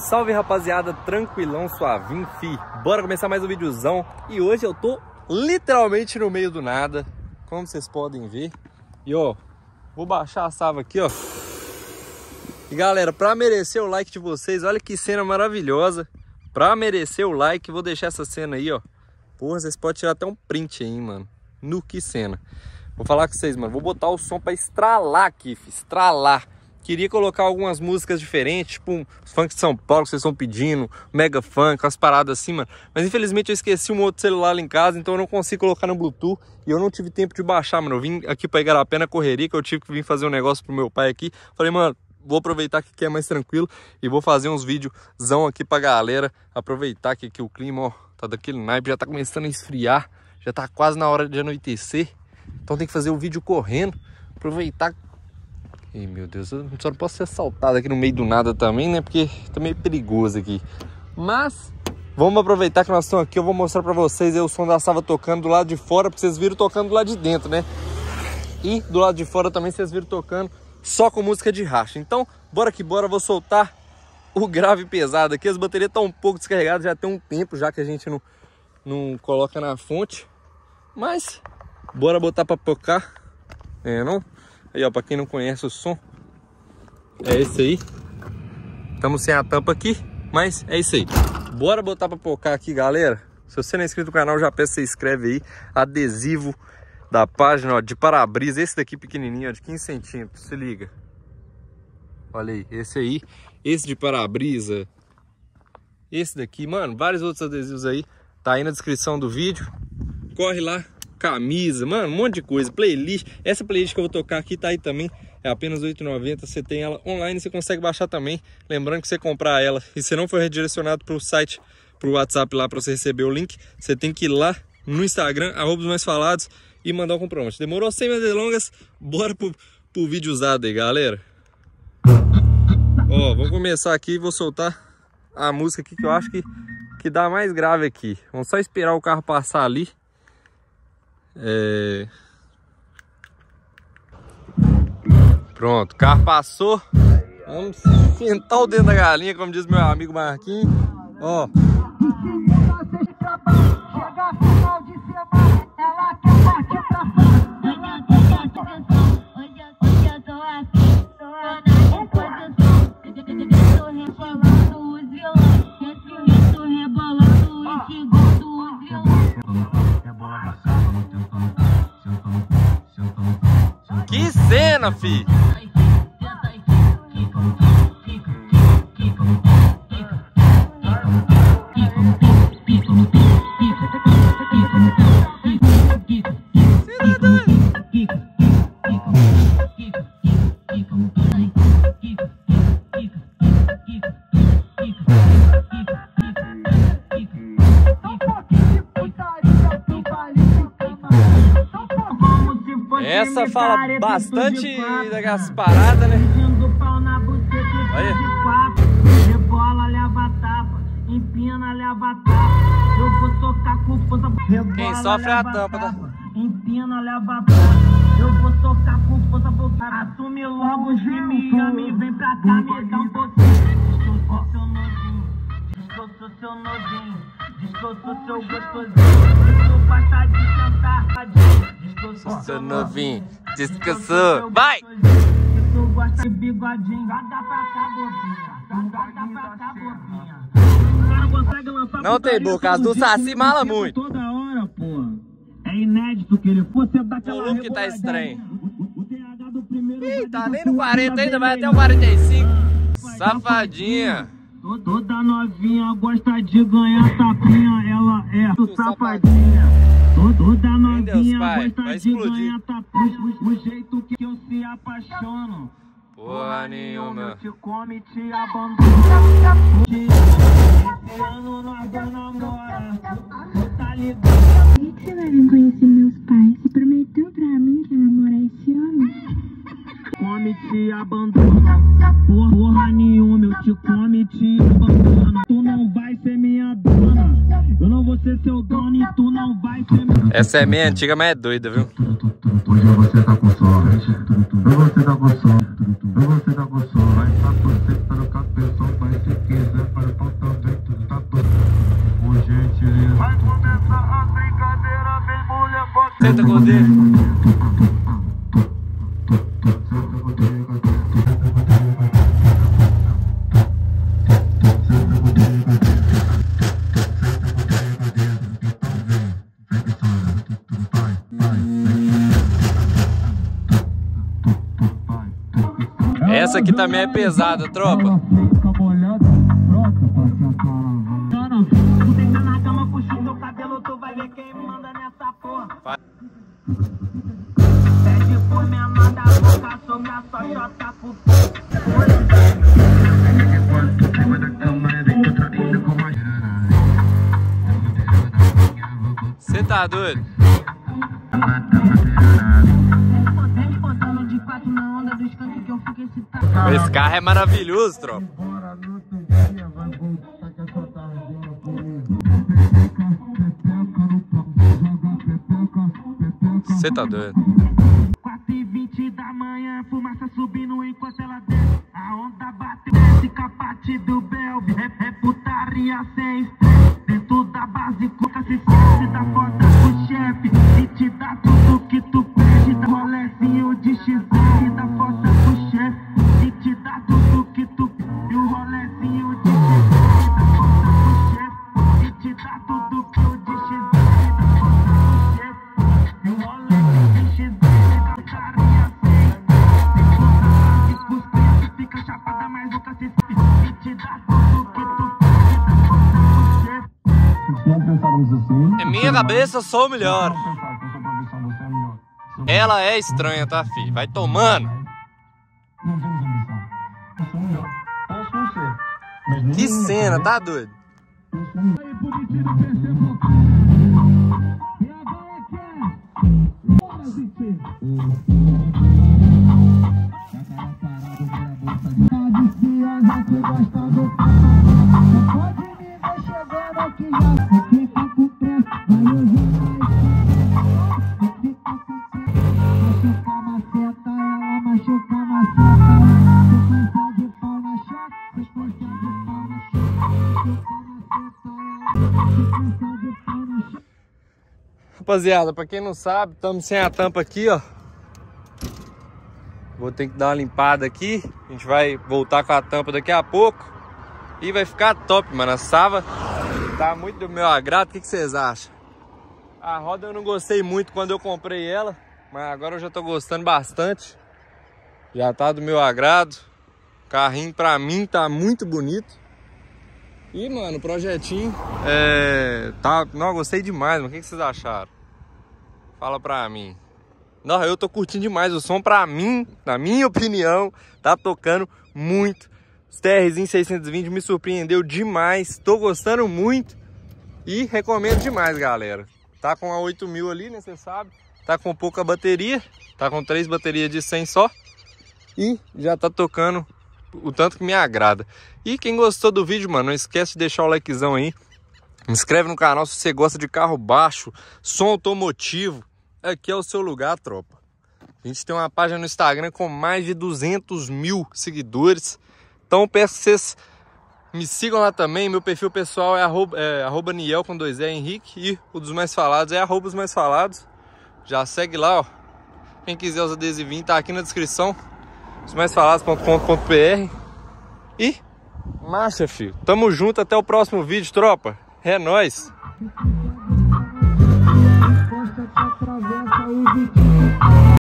salve rapaziada, tranquilão, suavinho, fi. Bora começar mais um videozão. E hoje eu tô literalmente no meio do nada, como vocês podem ver. E ó, vou baixar a sava aqui, ó. E galera, pra merecer o like de vocês, olha que cena maravilhosa. Pra merecer o like, vou deixar essa cena aí, ó. Porra, vocês podem tirar até um print aí, mano. No que cena. Vou falar com vocês, mano. Vou botar o som pra estralar aqui, fi. Estralar. Queria colocar algumas músicas diferentes, tipo um funk de São Paulo que vocês estão pedindo, mega funk, umas paradas assim, mano. Mas infelizmente eu esqueci um outro celular lá em casa, então eu não consigo colocar no Bluetooth. E eu não tive tempo de baixar, mano. Eu vim aqui pra Igarapé na correria, que eu tive que vir fazer um negócio pro meu pai aqui. Falei, mano, vou aproveitar que aqui é mais tranquilo e vou fazer uns videozão aqui pra galera. Aproveitar que aqui o clima, ó, tá daquele naipe, já tá começando a esfriar. Já tá quase na hora de anoitecer. Então tem que fazer o vídeo correndo, aproveitar. Ih, meu Deus, eu só não posso ser assaltado aqui no meio do nada também, né? Porque tá meio perigoso aqui. Mas vamos aproveitar que nós estamos aqui. Eu vou mostrar pra vocês aí o som da sava tocando do lado de fora, pra vocês viram tocando do lado de dentro, né? E do lado de fora também vocês viram tocando só com música de racha. Então, bora que bora, vou soltar o grave pesado aqui. As baterias estão um pouco descarregadas, já tem um tempo já que a gente não coloca na fonte. Mas bora botar pra tocar. É, não? Aí, ó, pra quem não conhece o som, é esse aí. Estamos sem a tampa aqui, mas é isso aí. Bora botar pra tocar aqui, galera. Se você não é inscrito no canal, já peço que você inscreve aí. Adesivo da página, ó, de para-brisa. Esse daqui pequenininho, ó, de 15 centímetros, se liga. Olha aí, esse aí. Esse de para-brisa. Esse daqui, mano, vários outros adesivos aí. Tá aí na descrição do vídeo. Corre lá. Camisa, mano, um monte de coisa, playlist. Essa playlist que eu vou tocar aqui tá aí também, é apenas R$ 8,90. Você tem ela online, você consegue baixar também. Lembrando que você comprar ela e se não for redirecionado pro site, pro WhatsApp lá pra você receber o link, você tem que ir lá no Instagram, @osmaisfalados, e mandar o comprovante. Demorou? Sem mais delongas, bora pro vídeo usado aí, galera. Ó, vou começar aqui e vou soltar a música aqui que eu acho que dá mais grave aqui. Vamos só esperar o carro passar ali. Pronto, o carro passou. Vamos sentar o dedo da galinha, como diz meu amigo Marquinhos. Ó. Que cena, fi! Essa fala bastante das paradas, né? Olha. Rebola, leva tapa, empina, leva tapa. Eu vou tocar com força. Quem sofre é a tampa, tá? Empina, leva tapa. Eu vou tocar com força. Assume logo os me vem pra cá, me dá um pouquinho. Diz que eu sou seu novinho. Diz que eu sou seu gostosinho. Diz que eu gosto de sentar. Diz que eu sou seu novinho. Diz que eu sou. Vai! Tu gosta de bigodinho. Dá pra cá, bobinha. Dá pra cá, bobinha. Não tem boca, as do Saci mala muito. Toda hora, pô. É inédito que ele fosse daquela. O look tá estranho. Ih, tá nem no 40 ainda, vai até o 45. Safadinha. Toda novinha gosta de ganhar tapinha, ela é safadinha. Toda novinha gosta de ganhar tapinha, o jeito que eu se apaixono. Porra nenhuma. Eu te come e te abandono. Esse ano nós vai namorar, tá ligado? Por que você vai vir conhecer meus pais? Você prometeu pra mim que ia namorar esse ano? Come e te abandona. Porra nenhuma, eu te come e te abandono. Tu não vai ser minha dona. Eu não vou ser seu dono e tu não vai ser minha. Essa é minha antiga, mas é doida, viu? Hoje você tá com sorte. Você tá com sorte. Você tá com sorte. Vai pra você, para o capetão. Vai se quiser para Senta com o dele. Essa aqui também é pesada, tropa. Você tá doido? Esse carro é maravilhoso, tropa. Você tá doido? 4h20 da manhã, fumaça subindo enquanto ela desce. A onda bate, desce, capate do Belby. É putaria sem estresse. Dentro da base, coca se esquece da foda do chefe. E te dá tudo que tu pede. Dá rolezinho de XR da foda do chefe. E te dá tudo que tu pede. E o rolezinho de XR da foda do chefe. E te dá tudo que o de XR da foda do chefe. E o rolezinho de XR da putaria sem estresse. E cuspir, fica chapada, mas nunca se esquece. E te dá tudo que tu pede da foda do chefe. Em minha cabeça eu sou o melhor. Ela é estranha, tá, filho? Vai tomando. Que cena, tá doido? Rapaziada, pra quem não sabe, estamos sem a tampa aqui, ó. Vou ter que dar uma limpada aqui. A gente vai voltar com a tampa daqui a pouco. E vai ficar top, mano. A Sava tá muito do meu agrado. O que vocês acham? A roda eu não gostei muito quando eu comprei ela, mas agora eu já tô gostando bastante. Já tá do meu agrado. O carrinho pra mim tá muito bonito. E, mano, o projetinho não, gostei demais, mano. O que vocês acharam? Fala pra mim. Não, eu tô curtindo demais. O som pra mim, na minha opinião, tá tocando muito. Os TRzinho 620 me surpreendeu demais. Tô gostando muito. E recomendo demais, galera. Tá com a 8000 ali, né? Você sabe. Tá com pouca bateria. Tá com 3 baterias de 100 só. E já tá tocando o tanto que me agrada. E quem gostou do vídeo, mano, não esquece de deixar o likezão aí. Se inscreve no canal se você gosta de carro baixo, som automotivo. Aqui é o seu lugar, tropa. A gente tem uma página no Instagram com mais de 200 mil seguidores. Então peço que vocês me sigam lá também. Meu perfil pessoal é arroba Niel com 2E Henrique. E o dos mais falados é arroba os mais falados. Já segue lá, ó. Quem quiser os adesivinhos tá aqui na descrição. Osmaisfalados.com.br. E marcha, filho. Tamo junto, até o próximo vídeo, tropa. É nóis. Atravessa o